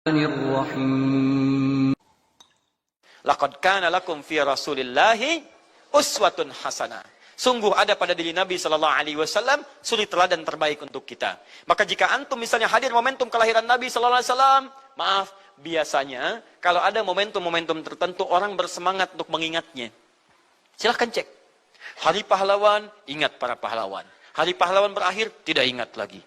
Bismillahirrahmanirrahim. Laqad kana lakum fi Rasulillahi uswatun hasanah. Sungguh ada pada diri Nabi sallallahu alaihi wasallam suri teladan terbaik untuk kita. Maka jika antum misalnya hadir momentum kelahiran Nabi sallallahu alaihi wasallam, maaf, biasanya kalau ada momentum-momentum tertentu orang bersemangat untuk mengingatnya. Silahkan cek. Hari pahlawan, ingat para pahlawan. Hari pahlawan berakhir, tidak ingat lagi.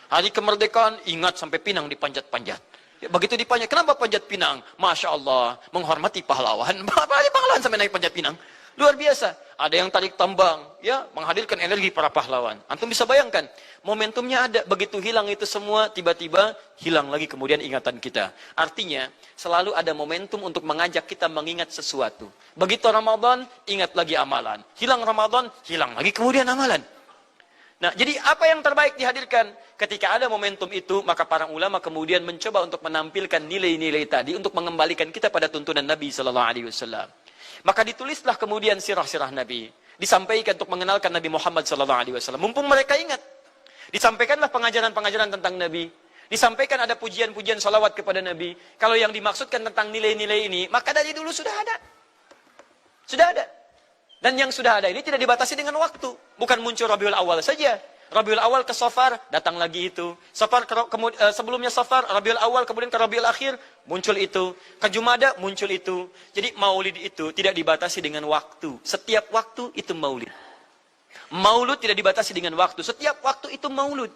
Hari kemerdekaan, ingat sampai pinang dipanjat-panjat. Ya, begitu dipanjat, kenapa panjat pinang? Masya Allah, menghormati pahlawan. Hari pahlawan sampai naik panjat pinang. Luar biasa. Ada yang tarik tambang, ya, menghadirkan energi para pahlawan. Antum bisa bayangkan, momentumnya ada. Begitu hilang itu semua, tiba-tiba hilang lagi kemudian ingatan kita. Artinya, selalu ada momentum untuk mengajak kita mengingat sesuatu. Begitu Ramadan, ingat lagi amalan. Hilang Ramadan, hilang lagi kemudian amalan. Nah, jadi apa yang terbaik dihadirkan? Ketika ada momentum itu, maka para ulama kemudian mencoba untuk menampilkan nilai-nilai tadi untuk mengembalikan kita pada tuntunan Nabi sallallahu alaihi wasallam. Maka ditulislah kemudian sirah-sirah Nabi, disampaikan untuk mengenalkan Nabi Muhammad sallallahu alaihi wasallam. Mumpung mereka ingat, disampaikanlah pengajaran-pengajaran tentang Nabi. Disampaikan ada pujian-pujian salawat kepada Nabi. Kalau yang dimaksudkan tentang nilai-nilai ini, maka dari dulu sudah ada. Sudah ada. Dan yang sudah ada ini tidak dibatasi dengan waktu. Bukan muncul Rabiul Awal saja. Rabiul Awal ke Safar, datang lagi itu. Safar sebelumnya Safar, Rabiul Awal, kemudian ke Rabiul Akhir, muncul itu. Ke Jumada, muncul itu. Jadi maulid itu tidak dibatasi dengan waktu. Setiap waktu itu maulid. Maulud tidak dibatasi dengan waktu. Setiap waktu itu maulud.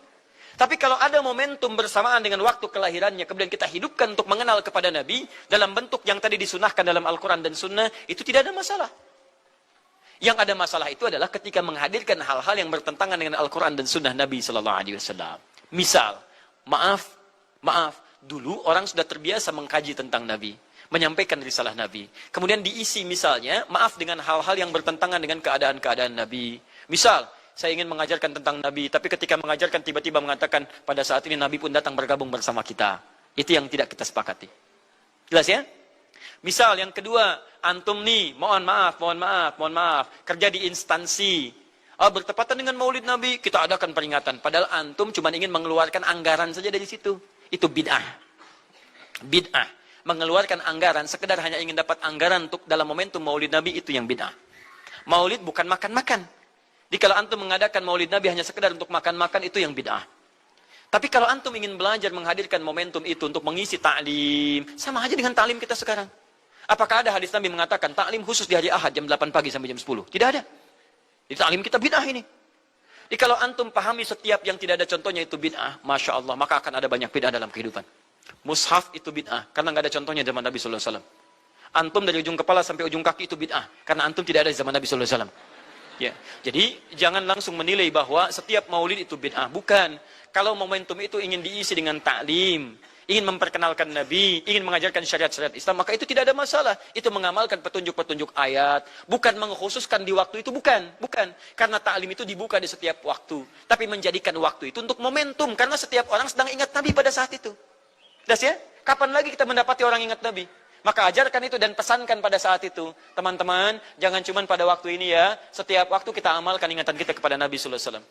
Tapi kalau ada momentum bersamaan dengan waktu kelahirannya, kemudian kita hidupkan untuk mengenal kepada Nabi, dalam bentuk yang tadi disunahkan dalam Al-Quran dan Sunnah, itu tidak ada masalah. Yang ada masalah itu adalah ketika menghadirkan hal-hal yang bertentangan dengan Al-Quran dan Sunnah Nabi Sallallahu Alaihi Wasallam. Misal, maaf, dulu orang sudah terbiasa mengkaji tentang Nabi, menyampaikan risalah Nabi. Kemudian diisi misalnya, maaf, dengan hal-hal yang bertentangan dengan keadaan-keadaan Nabi. Misal, saya ingin mengajarkan tentang Nabi, tapi ketika mengajarkan tiba-tiba mengatakan, pada saat ini Nabi pun datang bergabung bersama kita. Itu yang tidak kita sepakati. Jelas ya? Misal yang kedua, antum nih, mohon maaf, kerja di instansi. Bertepatan dengan Maulid Nabi, kita adakan peringatan. Padahal antum cuma ingin mengeluarkan anggaran saja dari situ. Itu bid'ah. Bid'ah. Mengeluarkan anggaran, sekedar hanya ingin dapat anggaran untuk dalam momentum Maulid Nabi, itu yang bid'ah. Maulid bukan makan-makan. Jadi kalau antum mengadakan Maulid Nabi hanya sekedar untuk makan-makan, itu yang bid'ah. Tapi kalau antum ingin belajar menghadirkan momentum itu untuk mengisi ta'lim, sama aja dengan ta'lim kita sekarang. Apakah ada hadis Nabi mengatakan ta'lim khusus di hari Ahad jam 8 pagi sampai jam 10? Tidak ada. Di ta'lim kita bid'ah ini. Jadi kalau antum pahami setiap yang tidak ada contohnya itu bid'ah, Masya Allah, maka akan ada banyak bid'ah dalam kehidupan. Mushaf itu bid'ah, karena nggak ada contohnya zaman Nabi Sallallahu Alaihi Wasallam. Antum dari ujung kepala sampai ujung kaki itu bid'ah, karena antum tidak ada di zaman Nabi Sallallahu Alaihi Wasallam. Ya, jadi jangan langsung menilai bahwa setiap maulid itu bid'ah. Bukan. Kalau momentum itu ingin diisi dengan ta'lim, ingin memperkenalkan Nabi, ingin mengajarkan syariat-syariat Islam, maka itu tidak ada masalah. Itu mengamalkan petunjuk-petunjuk ayat, bukan mengkhususkan di waktu itu, bukan. Karena ta'lim itu dibuka di setiap waktu. Tapi menjadikan waktu itu untuk momentum, karena setiap orang sedang ingat Nabi pada saat itu. Jelas ya? Kapan lagi kita mendapati orang ingat Nabi? Maka ajarkan itu dan pesankan pada saat itu. Teman-teman, jangan cuma pada waktu ini ya. Setiap waktu kita amalkan ingatan kita kepada Nabi Sallallahu Alaihi Wasallam.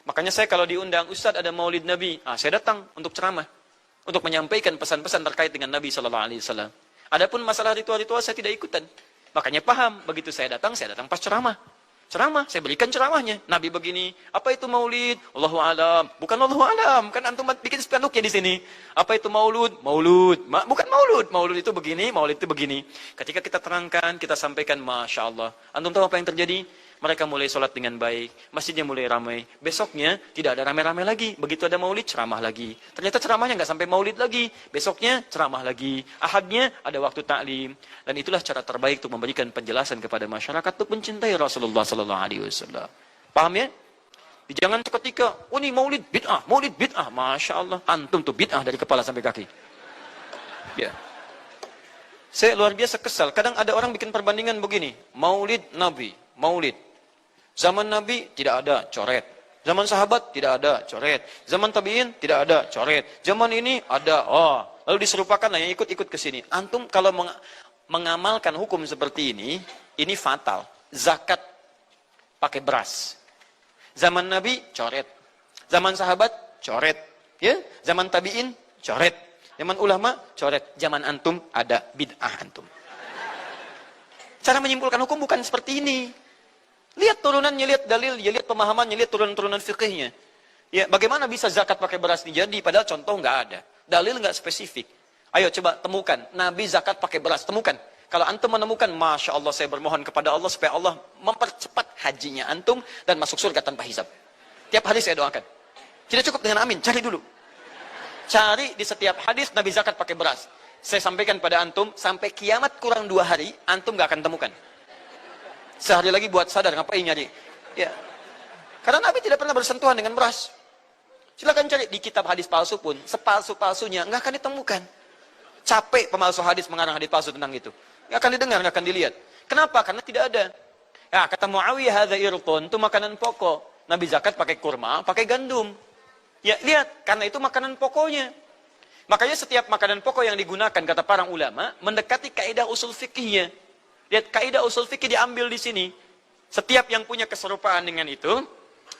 Makanya saya kalau diundang, Ustadz ada maulid Nabi, saya datang untuk ceramah. Untuk menyampaikan pesan-pesan terkait dengan Nabi Sallallahu Alaihi Wasallam. Adapun masalah ritual-ritual saya tidak ikutan. Makanya paham, begitu saya datang pas ceramah. Saya berikan ceramahnya. Nabi begini, apa itu maulid? Allahu alam. Bukan Allahu alam, kan antum bikin spanduknya di sini. Apa itu maulud? Maulud. Bukan maulud. Maulud itu begini, maulid itu begini. Ketika kita terangkan, kita sampaikan, Masya Allah. Antum tahu apa yang terjadi? Mereka mulai sholat dengan baik, masjidnya mulai ramai. Besoknya tidak ada ramai-ramai lagi. Begitu ada maulid, ceramah lagi. Ternyata ceramahnya nggak sampai maulid lagi. Besoknya ceramah lagi. Ahadnya ada waktu ta'lim. Dan itulah cara terbaik untuk memberikan penjelasan kepada masyarakat untuk mencintai Rasulullah Sallallahu Alaihi Wasallam. Paham ya? Jangan seketika, ini maulid bid'ah, Masya Allah. Antum tuh bid'ah dari kepala sampai kaki. Ya. Saya luar biasa kesal. Kadang ada orang bikin perbandingan begini. Maulid Nabi, maulid. Zaman Nabi tidak ada coret. Zaman sahabat tidak ada coret. Zaman tabi'in tidak ada coret. Zaman ini ada. Lalu diserupakan yang ikut-ikut ke sini. Antum kalau mengamalkan hukum seperti ini fatal. Zakat pakai beras. Zaman Nabi coret. Zaman sahabat coret. Ya, zaman tabi'in coret. Zaman ulama, coret. Zaman antum, ada bid'ah antum. Cara menyimpulkan hukum bukan seperti ini. Lihat turunannya, lihat dalilnya, lihat pemahamannya, lihat turunan-turunan fikihnya. Ya, bagaimana bisa zakat pakai beras jadi? Padahal contoh nggak ada. Dalil nggak spesifik. Ayo coba temukan. Nabi zakat pakai beras. Temukan. Kalau antum menemukan, Masya Allah, saya bermohon kepada Allah supaya Allah mempercepat hajinya antum dan masuk surga tanpa hisab. Tiap hari saya doakan. Tidak cukup dengan amin, cari dulu. Cari di setiap hadis Nabi zakat pakai beras. Saya sampaikan pada antum, sampai kiamat kurang 2 hari, antum gak akan temukan. Sehari lagi buat sadar, ngapain nyari? Ya. Karena Nabi tidak pernah bersentuhan dengan beras. Silakan cari di kitab hadis palsu pun, sepalsu-palsunya nggak akan ditemukan. Capek pemalsu hadis mengarang hadis palsu tentang itu. Nggak akan didengar, nggak akan dilihat. Kenapa? Karena tidak ada. Ya, kata Muawiyah, hadza irqun, itu makanan pokok. Nabi zakat pakai kurma, pakai gandum. Ya, lihat, karena itu makanan pokoknya. Makanya setiap makanan pokok yang digunakan, kata para ulama, mendekati kaidah usul fikihnya. Lihat, kaidah usul fikih diambil di sini. Setiap yang punya keserupaan dengan itu,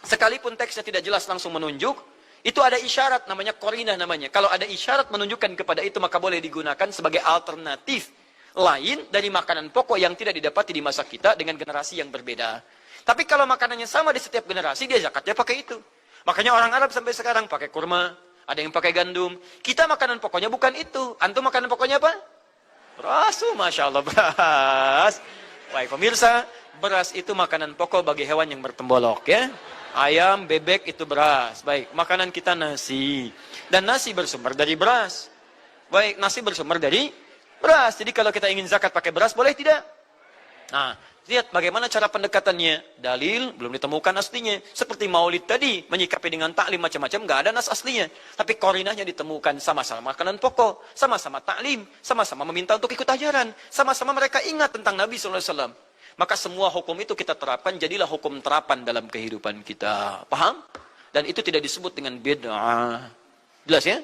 sekalipun teksnya tidak jelas langsung menunjuk, itu ada isyarat, namanya qarinah namanya. Kalau ada isyarat menunjukkan kepada itu, maka boleh digunakan sebagai alternatif lain dari makanan pokok yang tidak didapati di masa kita dengan generasi yang berbeda. Tapi kalau makanannya sama di setiap generasi, dia zakatnya pakai itu. Makanya orang Arab sampai sekarang pakai kurma, ada yang pakai gandum. Kita makanan pokoknya bukan itu. Antum makanan pokoknya apa? Beras, Masya Allah, beras. Baik pemirsa, beras itu makanan pokok bagi hewan yang bertembolok ya. Ayam, bebek itu beras. Baik, makanan kita nasi. Dan nasi bersumber dari beras. Baik, nasi bersumber dari beras. Jadi kalau kita ingin zakat pakai beras, boleh tidak? Nah, lihat bagaimana cara pendekatannya. Dalil belum ditemukan aslinya. Seperti maulid tadi, menyikapi dengan taklim macam-macam, nggak ada nas aslinya. Tapi korinahnya ditemukan, sama-sama makanan pokok, sama-sama taklim, sama-sama meminta untuk ikut ajaran, sama-sama mereka ingat tentang Nabi SAW. Maka semua hukum itu kita terapkan, jadilah hukum terapan dalam kehidupan kita. Paham? Dan itu tidak disebut dengan bid'ah. Jelas ya?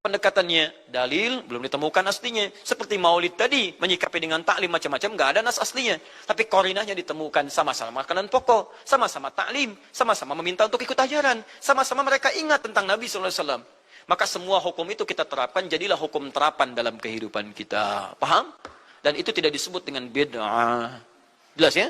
Pendekatannya, dalil belum ditemukan aslinya. Seperti maulid tadi, menyikapi dengan taklim macam-macam, nggak ada nas aslinya. Tapi korinahnya ditemukan, sama-sama makanan pokok, sama-sama taklim, sama-sama meminta untuk ikut ajaran, sama-sama mereka ingat tentang Nabi SAW. Maka semua hukum itu kita terapkan, jadilah hukum terapan dalam kehidupan kita. Paham? Dan itu tidak disebut dengan bid'ah. Jelas ya?